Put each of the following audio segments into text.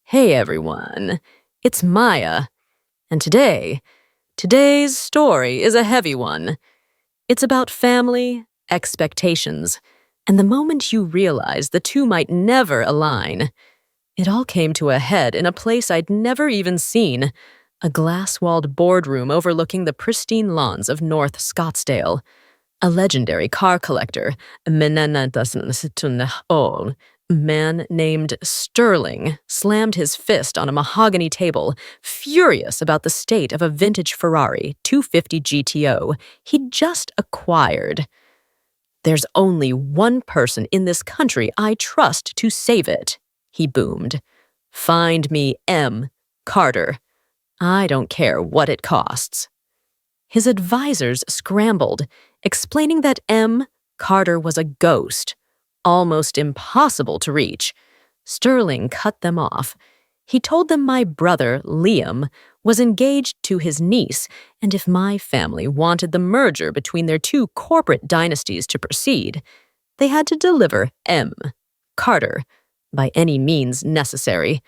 Hey everyone, it's Maya, and today's story is a heavy one. It's about family, expectations, and the moment you realize the two might never align. It all came to a head in a place I'd never even seen, a glass-walled boardroom overlooking the pristine lawns of North Scottsdale. A legendary car collector, man named Sterling, slammed his fist on a mahogany table, furious about the state of a vintage Ferrari 250 GTO he'd just acquired. "There's only one person in this country I trust to save it," he boomed. "Find me M. Carter. I don't care what it costs." His advisors scrambled, explaining that M. Carter was a ghost, almost impossible to reach. Sterling cut them off. He told them my brother, Liam, was engaged to his niece, and if my family wanted the merger between their two corporate dynasties to proceed, they had to deliver M. Carter by any means necessary.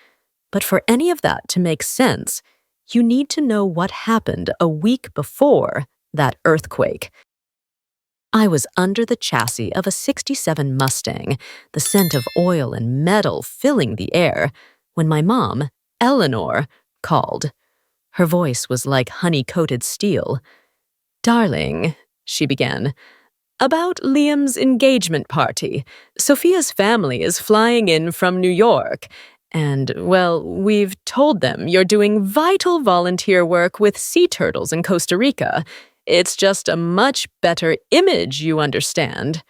But for any of that to make sense, you need to know what happened a week before that earthquake. I was under the chassis of a '67 Mustang, the scent of oil and metal filling the air, when my mom, Eleanor, called. Her voice was like honey-coated steel. "Darling," she began, "about Liam's engagement party. Sophia's family is flying in from New York, and, well, we've told them you're doing vital volunteer work with sea turtles in Costa Rica. It's just a much better image, you understand."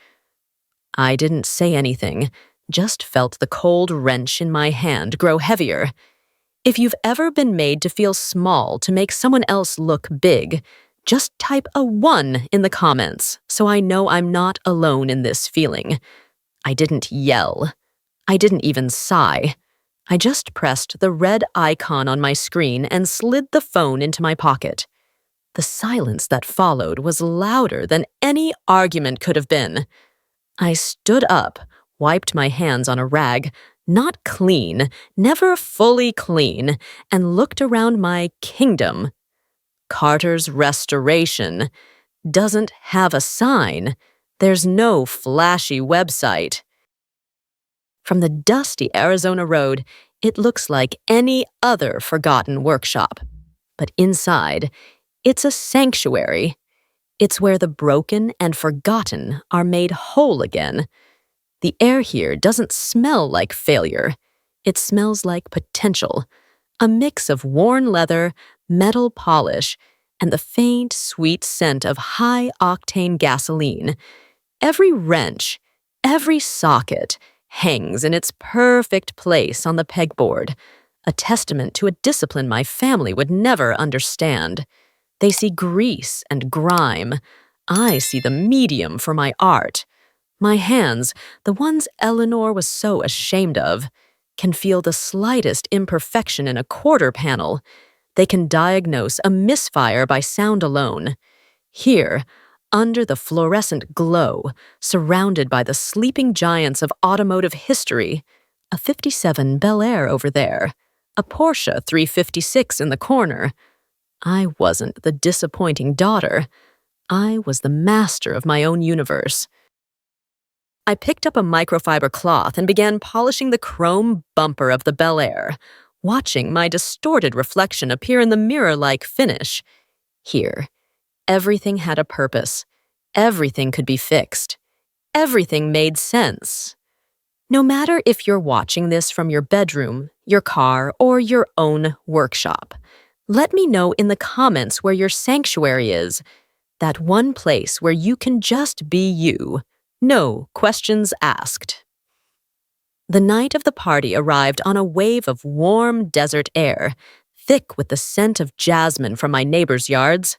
I didn't say anything, just felt the cold wrench in my hand grow heavier. If you've ever been made to feel small to make someone else look big, just type a 1 in the comments so I know I'm not alone in this feeling. I didn't yell. I didn't even sigh. I just pressed the red icon on my screen and slid the phone into my pocket. The silence that followed was louder than any argument could have been. I stood up, wiped my hands on a rag, not clean, never fully clean, and looked around my kingdom. Carter's Restoration doesn't have a sign. There's no flashy website. From the dusty Arizona road, it looks like any other forgotten workshop. But inside, it's a sanctuary. It's where the broken and forgotten are made whole again. The air here doesn't smell like failure. It smells like potential, a mix of worn leather, metal polish, and the faint, sweet scent of high-octane gasoline. Every wrench, every socket hangs in its perfect place on the pegboard, a testament to a discipline my family would never understand. They see grease and grime. I see the medium for my art. My hands, the ones Eleanor was so ashamed of, can feel the slightest imperfection in a quarter panel. They can diagnose a misfire by sound alone. Here, under the fluorescent glow, surrounded by the sleeping giants of automotive history, a '57 Bel Air over there, a Porsche 356 in the corner. I wasn't the disappointing daughter. I was the master of my own universe. I picked up a microfiber cloth and began polishing the chrome bumper of the Bel Air, watching my distorted reflection appear in the mirror-like finish. Here, everything had a purpose. Everything could be fixed. Everything made sense. No matter if you're watching this from your bedroom, your car, or your own workshop, let me know in the comments where your sanctuary is, that one place where you can just be you, no questions asked. The night of the party arrived on a wave of warm desert air, thick with the scent of jasmine from my neighbors' yards.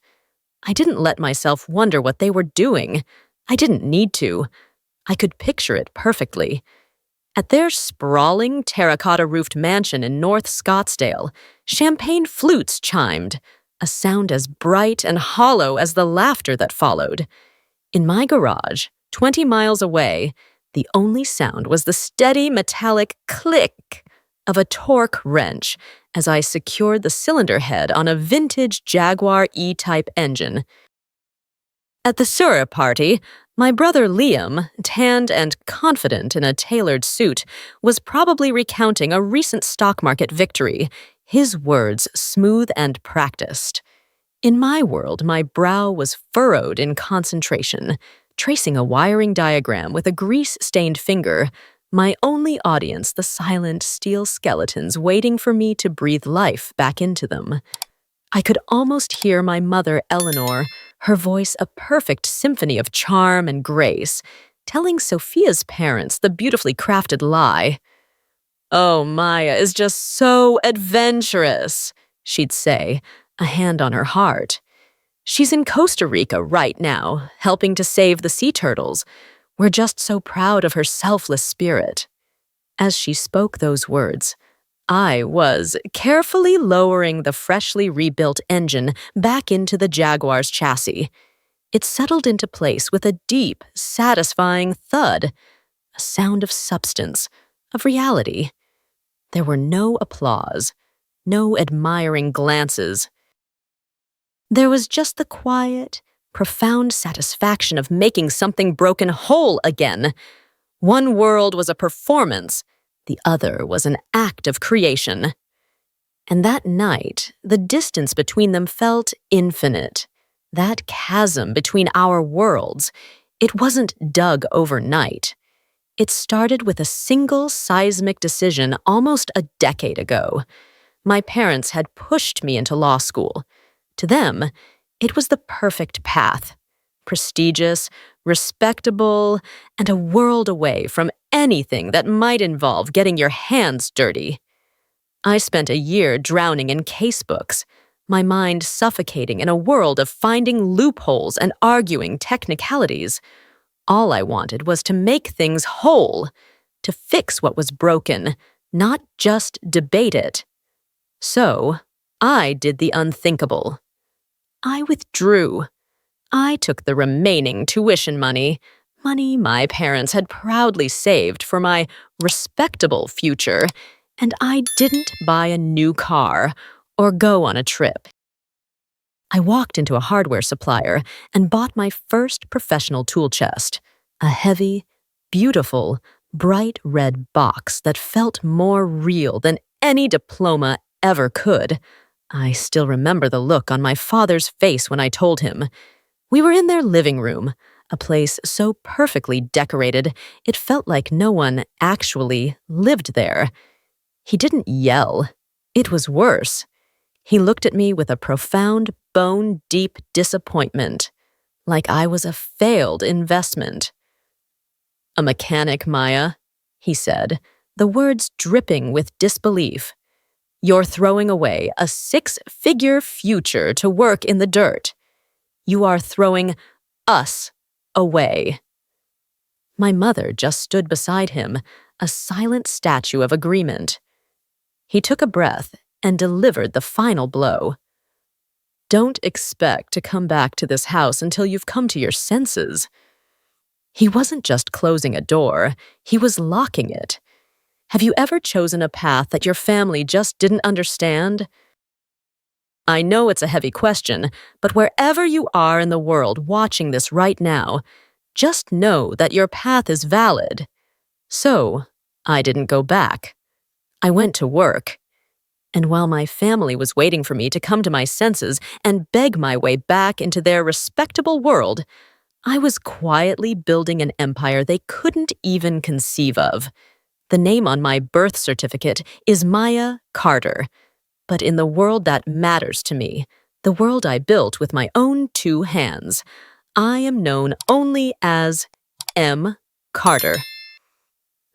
I didn't let myself wonder what they were doing. I didn't need to. I could picture it perfectly. At their sprawling terracotta-roofed mansion in North Scottsdale, champagne flutes chimed, a sound as bright and hollow as the laughter that followed. In my garage, 20 miles away, the only sound was the steady metallic click of a torque wrench as I secured the cylinder head on a vintage Jaguar E-Type engine. At the Sura party, my brother Liam, tanned and confident in a tailored suit, was probably recounting a recent stock market victory, his words smooth and practiced. In my world, my brow was furrowed in concentration, tracing a wiring diagram with a grease-stained finger, my only audience the silent steel skeletons waiting for me to breathe life back into them. I could almost hear my mother, Eleanor, her voice a perfect symphony of charm and grace, telling Sophia's parents the beautifully crafted lie. "Oh, Maya is just so adventurous," she'd say, a hand on her heart. "She's in Costa Rica right now, helping to save the sea turtles. We're just so proud of her selfless spirit." As she spoke those words, I was carefully lowering the freshly rebuilt engine back into the Jaguar's chassis. It settled into place with a deep, satisfying thud, a sound of substance, of reality. There were no applause, no admiring glances. There was just the quiet, profound satisfaction of making something broken whole again. One world was a performance, the other was an act of creation. And that night, the distance between them felt infinite. That chasm between our worlds, it wasn't dug overnight. It started with a single seismic decision almost a decade ago. My parents had pushed me into law school. To them, it was the perfect path. Prestigious, respectable, and a world away from anything that might involve getting your hands dirty. I spent a year drowning in casebooks, my mind suffocating in a world of finding loopholes and arguing technicalities. All I wanted was to make things whole, to fix what was broken, not just debate it. So, I did the unthinkable. I withdrew. I took the remaining tuition money my parents had proudly saved for my respectable future, and I didn't buy a new car or go on a trip. I walked into a hardware supplier and bought my first professional tool chest, a heavy, beautiful, bright red box that felt more real than any diploma ever could. I still remember the look on my father's face when I told him. We were in their living room, a place so perfectly decorated it felt like no one actually lived there. He didn't yell. It was worse. He looked at me with a profound, bone-deep disappointment, like I was a failed investment. "A mechanic, Maya," he said, the words dripping with disbelief. "You're throwing away a 6-figure future to work in the dirt. You are throwing us away." My mother just stood beside him, a silent statue of agreement. He took a breath and delivered the final blow. "Don't expect to come back to this house until you've come to your senses." He wasn't just closing a door, he was locking it. Have you ever chosen a path that your family just didn't understand? I know it's a heavy question, but wherever you are in the world watching this right now, just know that your path is valid. So, I didn't go back. I went to work. And while my family was waiting for me to come to my senses and beg my way back into their respectable world, I was quietly building an empire they couldn't even conceive of. The name on my birth certificate is Maya Carter. But in the world that matters to me, the world I built with my own 2 hands, I am known only as M. Carter.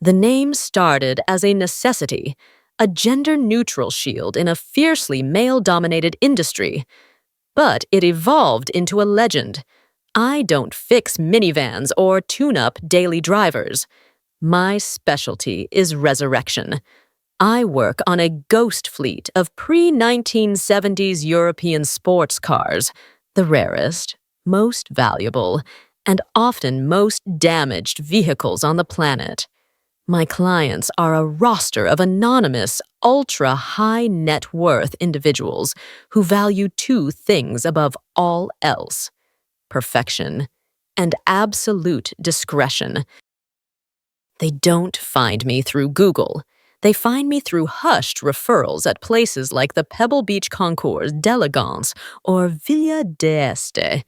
The name started as a necessity, a gender-neutral shield in a fiercely male-dominated industry. But it evolved into a legend. I don't fix minivans or tune-up daily drivers. My specialty is resurrection. I work on a ghost fleet of pre-1970s European sports cars, the rarest, most valuable, and often most damaged vehicles on the planet. My clients are a roster of anonymous, ultra high net worth individuals who value two things above all else: perfection and absolute discretion. They don't find me through Google. They find me through hushed referrals at places like the Pebble Beach Concours d'Elegance or Villa d'Este.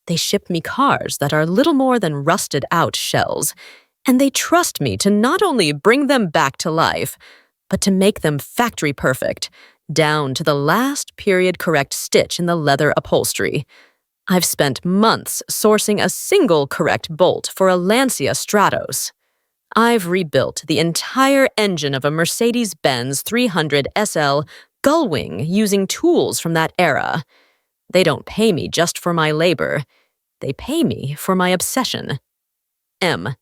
They ship me cars that are little more than rusted-out shells, and they trust me to not only bring them back to life, but to make them factory perfect, down to the last period-correct stitch in the leather upholstery. I've spent months sourcing a single correct bolt for a Lancia Stratos. I've rebuilt the entire engine of a Mercedes-Benz 300 SL Gullwing using tools from that era. They don't pay me just for my labor. They pay me for my obsession. M.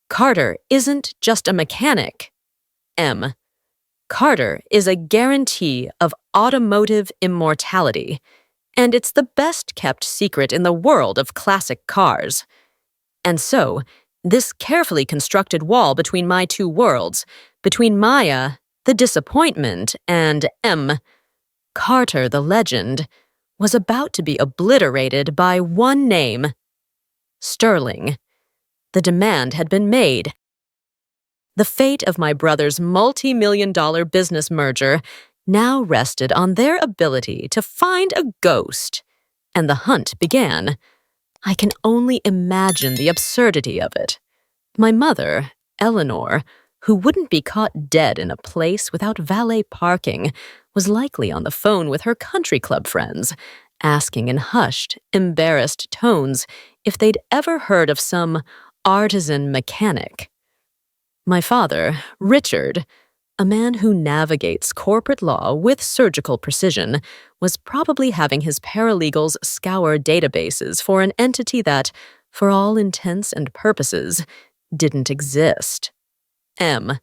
Carter isn't just a mechanic. M. Carter is a guarantee of automotive immortality, and it's the best-kept secret in the world of classic cars. And so, this carefully constructed wall between my two worlds, between Maya, the disappointment, and M. Carter, the legend, was about to be obliterated by one name: Sterling. The demand had been made. The fate of my brother's multi-million-dollar business merger now rested on their ability to find a ghost, and the hunt began. I can only imagine the absurdity of it. My mother, Eleanor, who wouldn't be caught dead in a place without valet parking, was likely on the phone with her country club friends, asking in hushed, embarrassed tones if they'd ever heard of some artisan mechanic. My father, Richard, a man who navigates corporate law with surgical precision, was probably having his paralegals scour databases for an entity that, for all intents and purposes, didn't exist. M.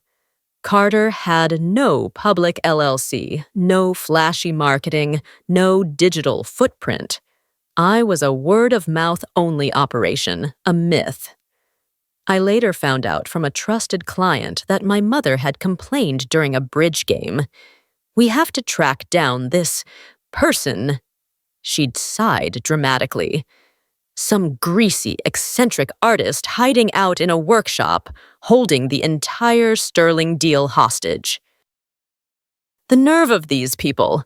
Carter had no public LLC, no flashy marketing, no digital footprint. I was a word-of-mouth only operation, a myth. I later found out from a trusted client that my mother had complained during a bridge game. "We have to track down this person," she'd sighed dramatically. "Some greasy, eccentric artist hiding out in a workshop, holding the entire Sterling deal hostage." The nerve of these people!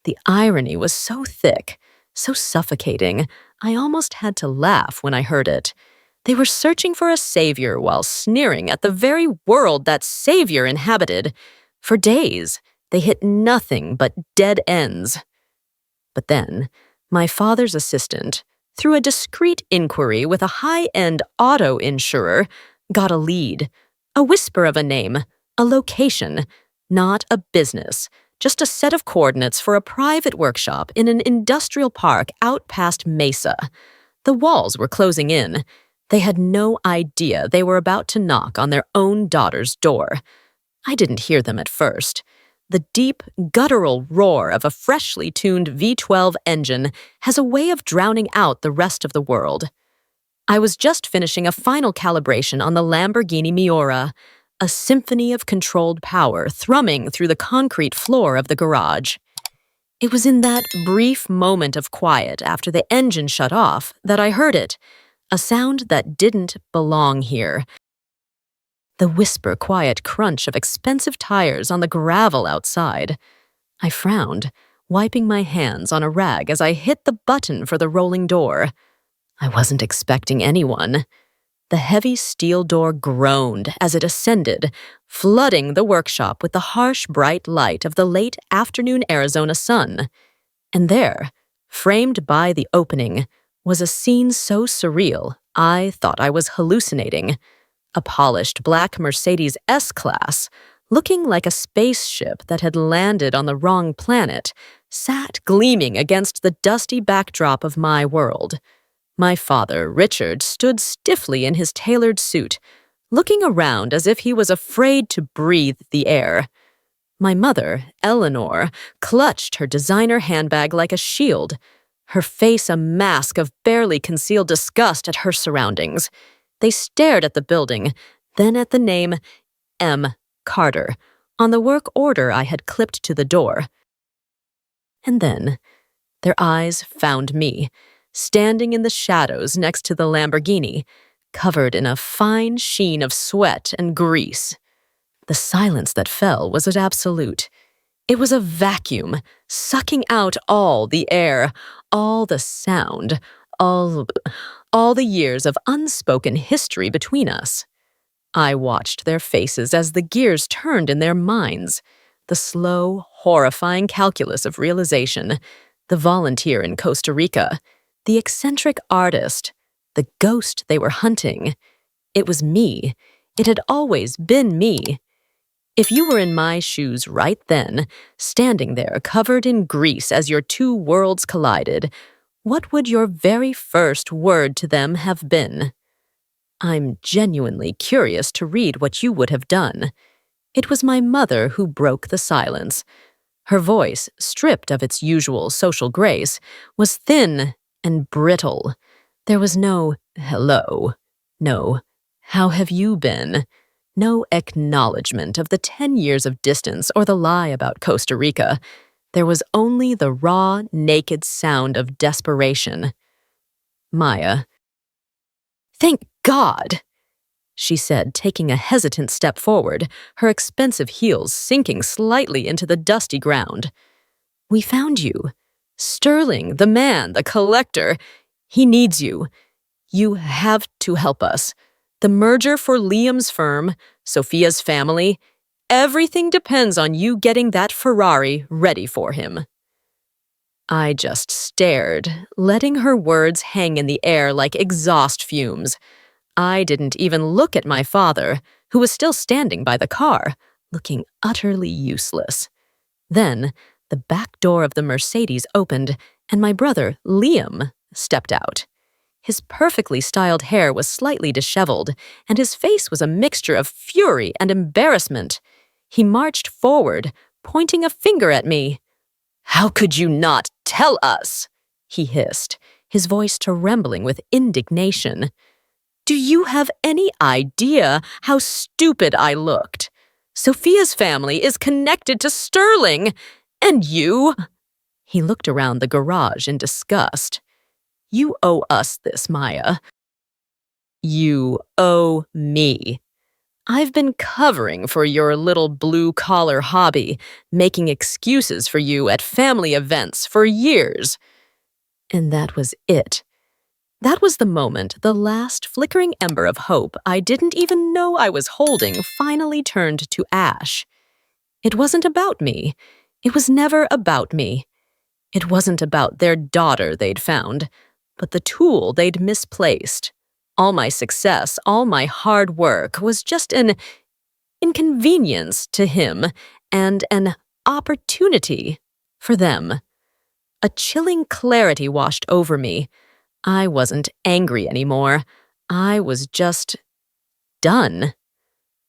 The irony was so thick, so suffocating, I almost had to laugh when I heard it. They were searching for a savior while sneering at the very world that savior inhabited. For days, they hit nothing but dead ends. But then, my father's assistant, through a discreet inquiry with a high-end auto insurer, got a lead, a whisper of a name, a location, not a business, just a set of coordinates for a private workshop in an industrial park out past Mesa. The walls were closing in. They had no idea they were about to knock on their own daughter's door. I didn't hear them at first. The deep, guttural roar of a freshly tuned V12 engine has a way of drowning out the rest of the world. I was just finishing a final calibration on the Lamborghini Miura, a symphony of controlled power thrumming through the concrete floor of the garage. It was in that brief moment of quiet after the engine shut off that I heard it, a sound that didn't belong here. The whisper-quiet crunch of expensive tires on the gravel outside. I frowned, wiping my hands on a rag as I hit the button for the rolling door. I wasn't expecting anyone. The heavy steel door groaned as it ascended, flooding the workshop with the harsh, bright light of the late afternoon Arizona sun. And there, framed by the opening, was a scene so surreal I thought I was hallucinating. A polished black Mercedes S-Class, looking like a spaceship that had landed on the wrong planet, sat gleaming against the dusty backdrop of my world. My father, Richard, stood stiffly in his tailored suit, looking around as if he was afraid to breathe the air. My mother, Eleanor, clutched her designer handbag like a shield, her face a mask of barely concealed disgust at her surroundings. They stared at the building, then at the name M. Carter on the work order I had clipped to the door. And then their eyes found me, standing in the shadows next to the Lamborghini, covered in a fine sheen of sweat and grease. The silence that fell was absolute. It was a vacuum, sucking out all the air, all the sound, all the years of unspoken history between us. I watched their faces as the gears turned in their minds, the slow, horrifying calculus of realization, the volunteer in Costa Rica, the eccentric artist, the ghost they were hunting. It was me. It had always been me. If you were in my shoes right then, standing there covered in grease as your two worlds collided, what would your very first word to them have been? I'm genuinely curious to read what you would have done. It was my mother who broke the silence. Her voice, stripped of its usual social grace, was thin and brittle. There was no hello, no how have you been, no acknowledgement of the 10 years of distance or the lie about Costa Rica. There was only the raw, naked sound of desperation. Maya. "Thank God," she said, taking a hesitant step forward, her expensive heels sinking slightly into the dusty ground. "We found you. Sterling, the man, the collector. He needs you. You have to help us. The merger for Liam's firm, Sophia's family, everything depends on you getting that Ferrari ready for him." I just stared, letting her words hang in the air like exhaust fumes. I didn't even look at my father, who was still standing by the car, looking utterly useless. Then, the back door of the Mercedes opened, and my brother, Liam, stepped out. His perfectly styled hair was slightly disheveled, and his face was a mixture of fury and embarrassment. He marched forward, pointing a finger at me. "How could you not tell us?" he hissed, his voice trembling with indignation. "Do you have any idea how stupid I looked? Sophia's family is connected to Sterling, and you—" He looked around the garage in disgust. "You owe us this, Maya. You owe me. I've been covering for your little blue-collar hobby, making excuses for you at family events for years." And that was it. That was the moment the last flickering ember of hope I didn't even know I was holding finally turned to ash. It wasn't about me. It was never about me. It wasn't about their daughter they'd found, but the tool they'd misplaced. All my success, all my hard work was just an inconvenience to him and an opportunity for them. A chilling clarity washed over me. I wasn't angry anymore. I was just done.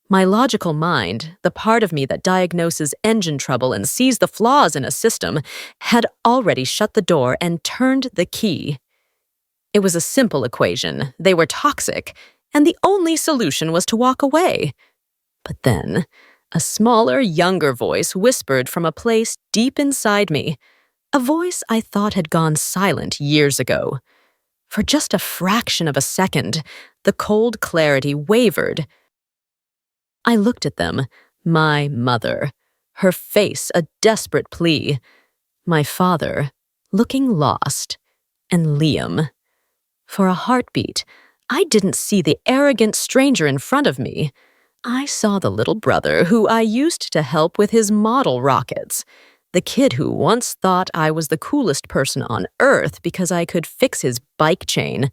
My logical mind, the part of me that diagnoses engine trouble and sees the flaws in a system, had already shut the door and turned the key. It was a simple equation. They were toxic, and the only solution was to walk away. But then, a smaller, younger voice whispered from a place deep inside me, a voice I thought had gone silent years ago. For just a fraction of a second, the cold clarity wavered. I looked at them, my mother, her face a desperate plea, my father, looking lost, and Liam. For a heartbeat, I didn't see the arrogant stranger in front of me. I saw the little brother who I used to help with his model rockets, the kid who once thought I was the coolest person on earth because I could fix his bike chain.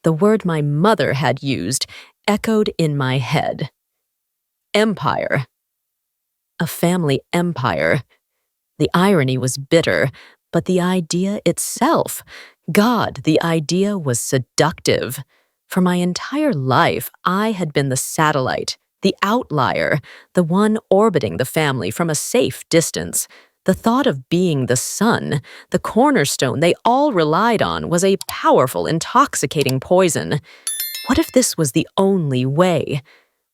The word my mother had used echoed in my head. Empire. A family empire. The irony was bitter, but the idea itself, God, the idea was seductive. For my entire life, I had been the satellite, the outlier, the one orbiting the family from a safe distance. The thought of being the sun, the cornerstone they all relied on, was a powerful, intoxicating poison. What if this was the only way?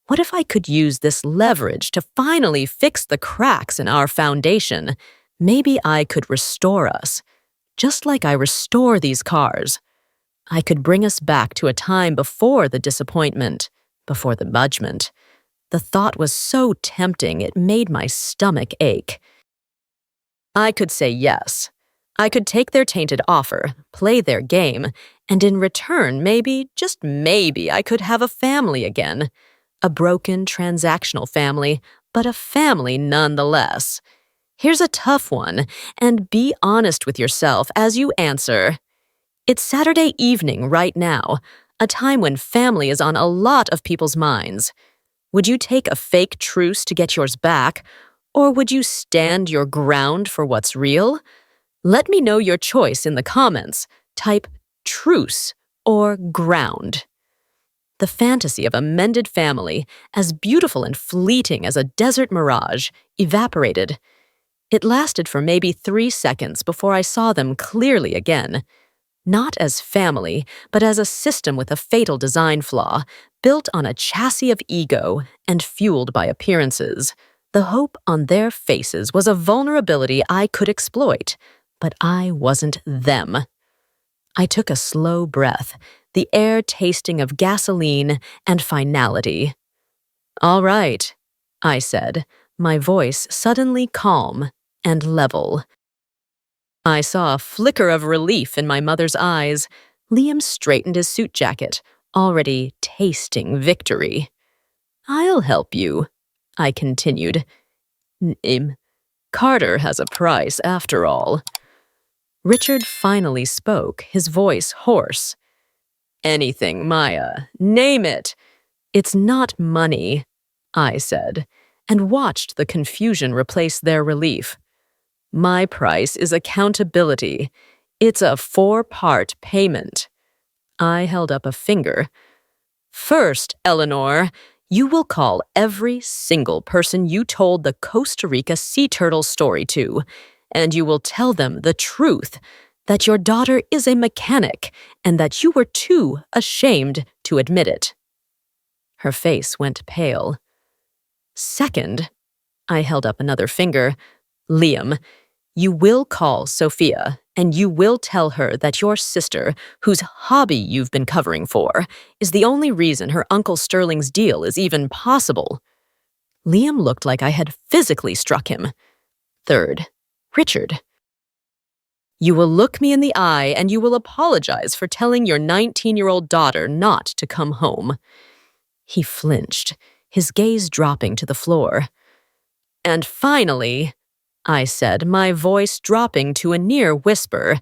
What if I could use this leverage to finally fix the cracks in our foundation? Maybe I could restore us, just like I restore these cars. I could bring us back to a time before the disappointment, before the judgment. The thought was so tempting it made my stomach ache. I could say yes. I could take their tainted offer, play their game, and in return, maybe, just maybe, I could have a family again. A broken, transactional family, but a family nonetheless. Here's a tough one, and be honest with yourself as you answer. It's Saturday evening right now, a time when family is on a lot of people's minds. Would you take a fake truce to get yours back, or would you stand your ground for what's real? Let me know your choice in the comments. Type truce or ground. The fantasy of a mended family, as beautiful and fleeting as a desert mirage, evaporated. It lasted for maybe 3 seconds before I saw them clearly again. Not as family, but as a system with a fatal design flaw, built on a chassis of ego and fueled by appearances. The hope on their faces was a vulnerability I could exploit, but I wasn't them. I took a slow breath, the air tasting of gasoline and finality. "All right," I said, my voice suddenly calm and level. I saw a flicker of relief in my mother's eyes. Liam straightened his suit jacket, already tasting victory. "I'll help you," I continued. Carter has a price, after all." Richard finally spoke, his voice hoarse. "Anything, Maya. Name it." "It's not money," I said, and watched the confusion replace their relief. "My price is accountability. It's a 4-part payment." I held up a finger. "First, Eleanor, you will call every single person you told the Costa Rica sea turtle story to, and you will tell them the truth, that your daughter is a mechanic and that you were too ashamed to admit it." Her face went pale. "Second," I held up another finger, "Liam, you will call Sophia, and you will tell her that your sister, whose hobby you've been covering for, is the only reason her Uncle Sterling's deal is even possible." Liam looked like I had physically struck him. Third, Richard. "You will look me in the eye and you will apologize for telling your 19-year-old daughter not to come home." He flinched, his gaze dropping to the floor. "And finally," I said, my voice dropping to a near whisper,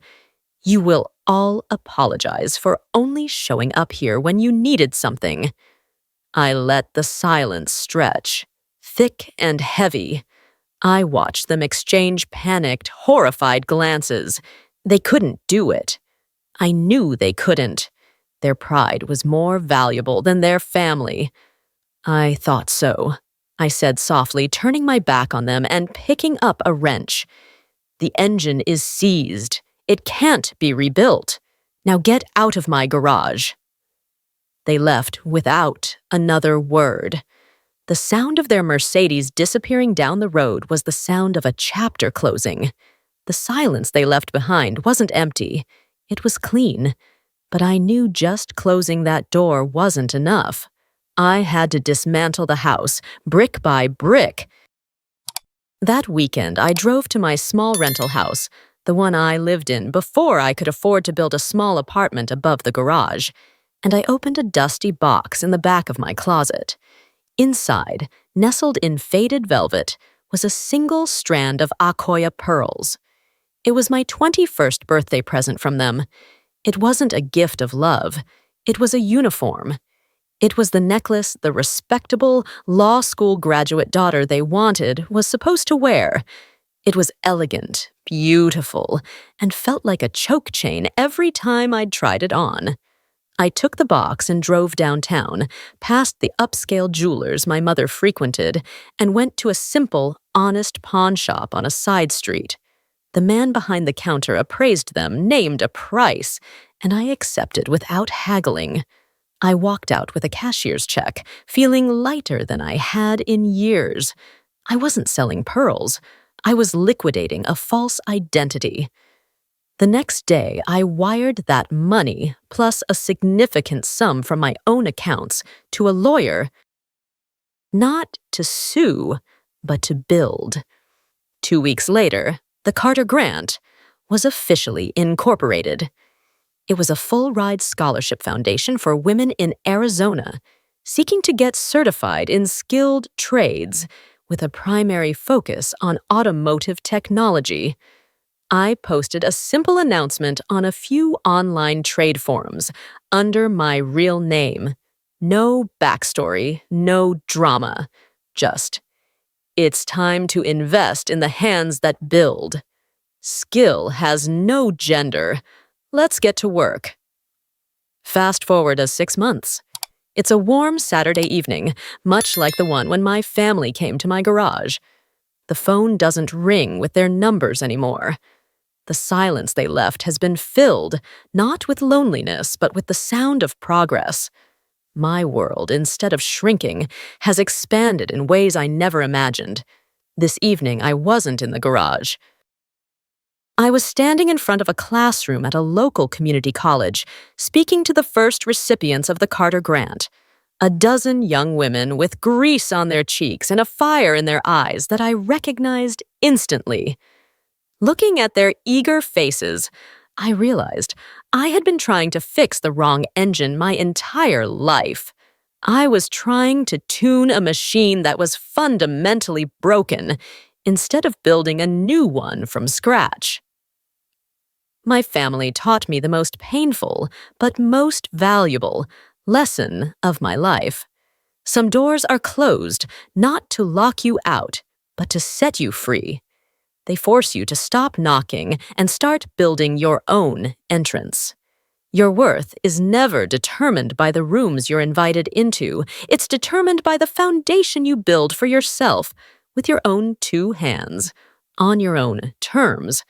"you will all apologize for only showing up here when you needed something." I let the silence stretch, thick and heavy. I watched them exchange panicked, horrified glances. They couldn't do it. I knew they couldn't. Their pride was more valuable than their family. "I thought so," I said softly, turning my back on them and picking up a wrench. "The engine is seized. It can't be rebuilt. Now get out of my garage." They left without another word. The sound of their Mercedes disappearing down the road was the sound of a chapter closing. The silence they left behind wasn't empty. It was clean. But I knew just closing that door wasn't enough. I had to dismantle the house, brick by brick. That weekend, I drove to my small rental house, the one I lived in before I could afford to build a small apartment above the garage, and I opened a dusty box in the back of my closet. Inside, nestled in faded velvet, was a single strand of Akoya pearls. It was my 21st birthday present from them. It wasn't a gift of love. It was a uniform. It was the necklace the respectable law school graduate daughter they wanted was supposed to wear. It was elegant, beautiful, and felt like a choke chain every time I'd tried it on. I took the box and drove downtown, past the upscale jewelers my mother frequented, and went to a simple, honest pawn shop on a side street. The man behind the counter appraised them, named a price, and I accepted without haggling. I walked out with a cashier's check, feeling lighter than I had in years. I wasn't selling pearls. I was liquidating a false identity. The next day, I wired that money, plus a significant sum from my own accounts, to a lawyer, not to sue, but to build. 2 weeks later, the Carter Grant was officially incorporated. It was a full-ride scholarship foundation for women in Arizona, seeking to get certified in skilled trades with a primary focus on automotive technology. I posted a simple announcement on a few online trade forums under my real name. No backstory, no drama. Just, it's time to invest in the hands that build. Skill has no gender. Let's get to work. Fast forward 6 months. It's a warm Saturday evening, much like the one when my family came to my garage. The phone doesn't ring with their numbers anymore. The silence they left has been filled, not with loneliness, but with the sound of progress. My world, instead of shrinking, has expanded in ways I never imagined. This evening, I wasn't in the garage. I was standing in front of a classroom at a local community college, speaking to the first recipients of the Carter Grant. A dozen young women with grease on their cheeks and a fire in their eyes that I recognized instantly. Looking at their eager faces, I realized I had been trying to fix the wrong engine my entire life. I was trying to tune a machine that was fundamentally broken instead of building a new one from scratch. My family taught me the most painful, but most valuable, lesson of my life. Some doors are closed, not to lock you out, but to set you free. They force you to stop knocking and start building your own entrance. Your worth is never determined by the rooms you're invited into. It's determined by the foundation you build for yourself with your own 2 hands, on your own terms.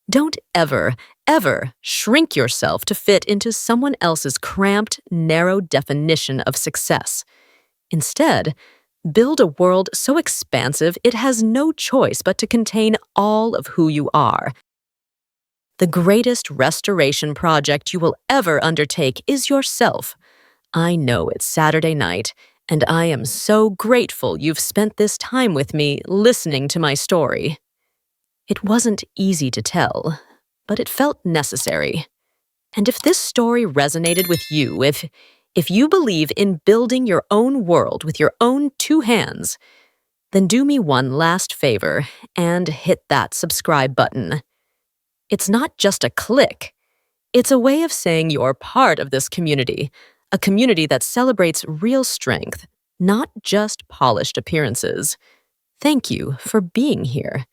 Don't ever, ever shrink yourself to fit into someone else's cramped, narrow definition of success. Instead, build a world so expansive it has no choice but to contain all of who you are. The greatest restoration project you will ever undertake is yourself. I know it's Saturday night, and I am so grateful you've spent this time with me listening to my story. It wasn't easy to tell, but it felt necessary. And if this story resonated with you, if you believe in building your own world with your own 2 hands, then do me one last favor and hit that subscribe button. It's not just a click. It's a way of saying you're part of this community, a community that celebrates real strength, not just polished appearances. Thank you for being here.